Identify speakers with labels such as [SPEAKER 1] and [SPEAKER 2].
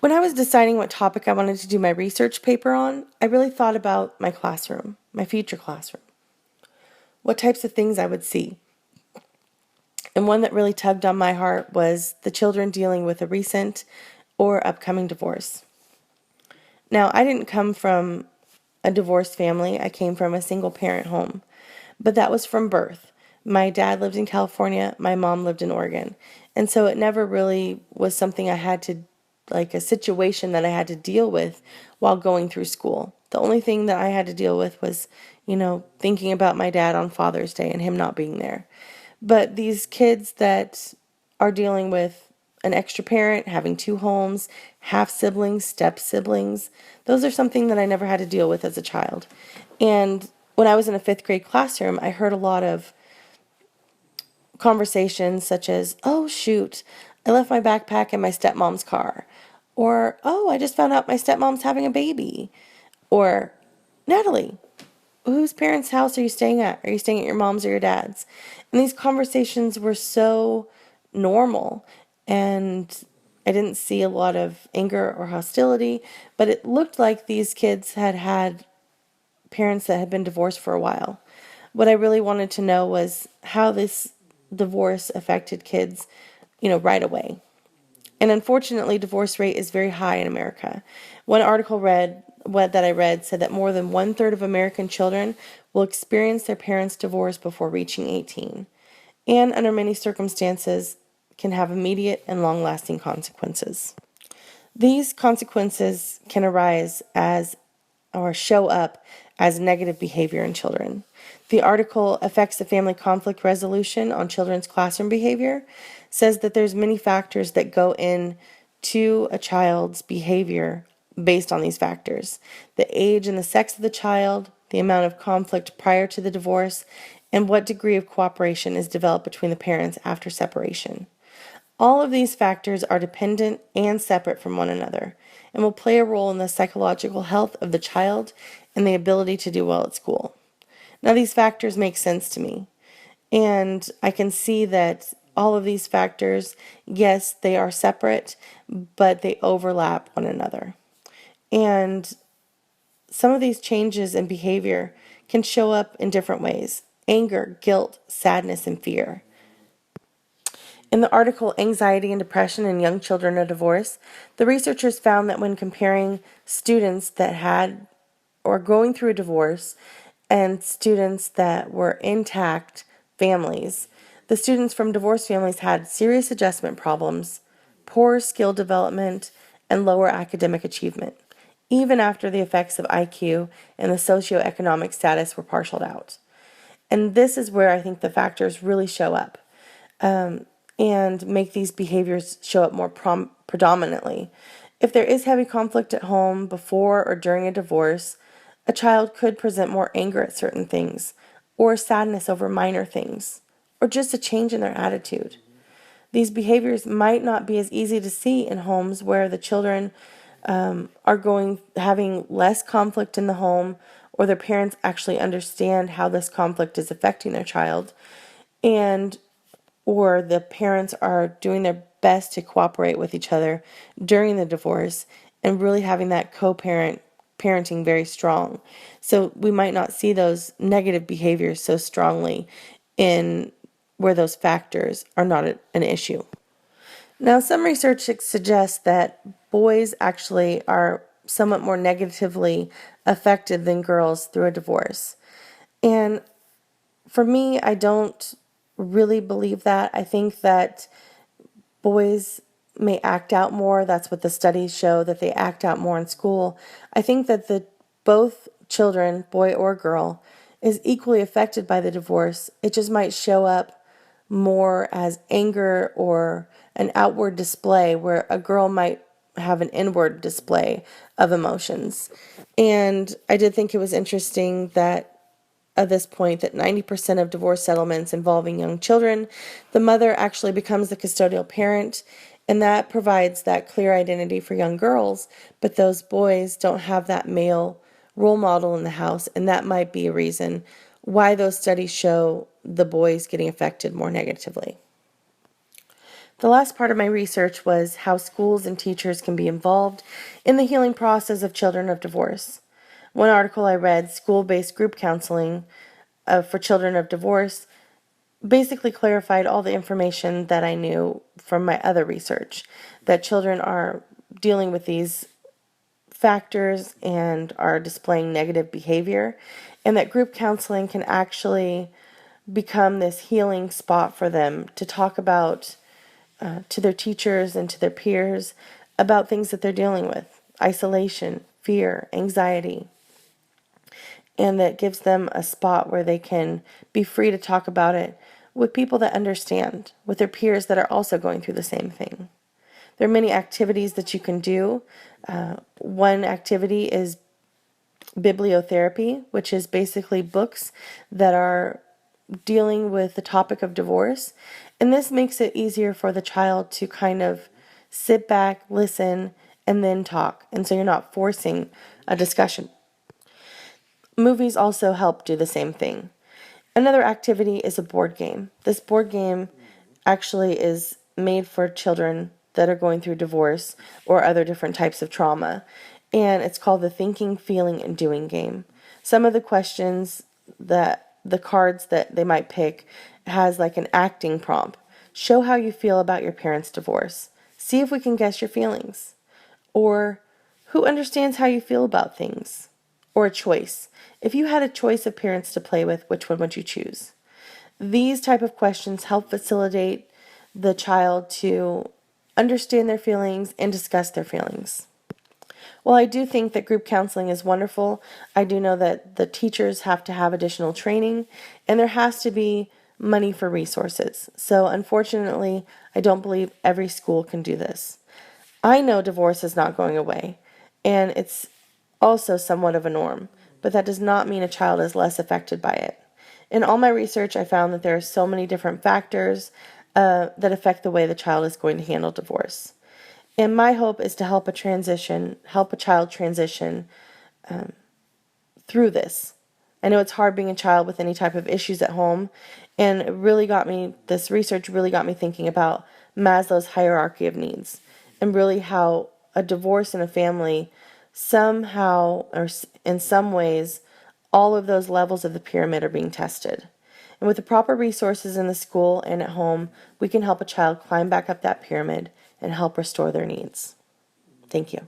[SPEAKER 1] When I was deciding what topic I wanted to do my research paper on, I really thought about my classroom, my future classroom, what types of things I would see. And one that really tugged on my heart was the children dealing with a recent or upcoming divorce. Now, I didn't come from a divorced family. I came from a single parent home, but that was from birth. My dad lived in California, my mom lived in Oregon. And so it never really was something I had to, like a situation that I had to deal with while going through school. The only thing that I had to deal with was, thinking about my dad on Father's Day and him not being there. But these kids that are dealing with an extra parent, having two homes, half siblings, step siblings, those are something that I never had to deal with as a child. And when I was in a fifth grade classroom, I heard a lot of conversations such as, oh, shoot, I left my backpack in my stepmom's car. Or, oh, I just found out my stepmom's having a baby. Or, Natalie, whose parents' house are you staying at? Are you staying at your mom's or your dad's? And these conversations were so normal, and I didn't see a lot of anger or hostility, but it looked like these kids had had parents that had been divorced for a while. What I really wanted to know was how this divorce affected kids, right away. And unfortunately, divorce rate is very high in America. One article that I read said that more than 1/3 of American children will experience their parents' divorce before reaching 18, and under many circumstances can have immediate and long-lasting consequences. These consequences can arise as or show up as negative behavior in children. The article Effects of Family Conflict Resolution on Children's Classroom Behavior says that there's many factors that go into a child's behavior based on these factors. The age and the sex of the child, the amount of conflict prior to the divorce, and what degree of cooperation is developed between the parents after separation. All of these factors are dependent and separate from one another and will play a role in the psychological health of the child and the ability to do well at school. Now, these factors make sense to me, and I can see that all of these factors, yes, they are separate, but they overlap one another. And some of these changes in behavior can show up in different ways: anger, guilt, sadness, and fear. In the article Anxiety and Depression in Young Children of Divorce, the researchers found that when comparing students that had or going through a divorce and students that were intact families, the students from divorced families had serious adjustment problems, poor skill development, and lower academic achievement, even after the effects of IQ and the socioeconomic status were parceled out. And this is where I think the factors really show up. And make these behaviors show up more predominantly. If there is heavy conflict at home before or during a divorce, a child could present more anger at certain things, or sadness over minor things, or just a change in their attitude. These behaviors might not be as easy to see in homes where the children are having less conflict in the home, or their parents actually understand how this conflict is affecting their child, and or the parents are doing their best to cooperate with each other during the divorce and really having that parenting very strong. So we might not see those negative behaviors so strongly in where those factors are not an issue. Now, some research suggests that boys actually are somewhat more negatively affected than girls through a divorce. And for me, I don't really believe that. I think that boys may act out more. That's what the studies show, that they act out more in school. I think that both children, boy or girl, is equally affected by the divorce. It just might show up more as anger or an outward display, where a girl might have an inward display of emotions. And I did think it was interesting that at this point that 90% of divorce settlements involving young children, the mother actually becomes the custodial parent, and that provides that clear identity for young girls, but those boys don't have that male role model in the house, and that might be a reason why those studies show the boys getting affected more negatively. The last part of my research was how schools and teachers can be involved in the healing process of children of divorce. One article I read, School-Based Group Counseling for Children of Divorce, basically clarified all the information that I knew from my other research, that children are dealing with these factors and are displaying negative behavior, and that group counseling can actually become this healing spot for them to talk about to their teachers and to their peers about things that they're dealing with: isolation, fear, anxiety. And that gives them a spot where they can be free to talk about it with people that understand, with their peers that are also going through the same thing. There are many activities that you can do. One activity is bibliotherapy, which is basically books that are dealing with the topic of divorce. And this makes it easier for the child to kind of sit back, listen, and then talk. And so you're not forcing a discussion. Movies also help do the same thing. Another activity is a board game. This board game actually is made for children that are going through divorce or other different types of trauma. And it's called the Thinking, Feeling, and Doing game. Some of the questions that the cards that they might pick has like an acting prompt. Show how you feel about your parents' divorce. See if we can guess your feelings. Or who understands how you feel about things? Or a choice. If you had a choice of parents to play with, which one would you choose? These type of questions help facilitate the child to understand their feelings and discuss their feelings. While I do think that group counseling is wonderful, I do know that the teachers have to have additional training, and there has to be money for resources. So unfortunately, I don't believe every school can do this. I know divorce is not going away, and it's also somewhat of a norm, but that does not mean a child is less affected by it. In all my research, I found that there are so many different factors that affect the way the child is going to handle divorce. And my hope is to help a child transition through this. I know it's hard being a child with any type of issues at home, and this research really got me thinking about Maslow's hierarchy of needs, and really how a divorce in a family somehow, or in some ways, all of those levels of the pyramid are being tested. And with the proper resources in the school and at home, we can help a child climb back up that pyramid and help restore their needs. Thank you.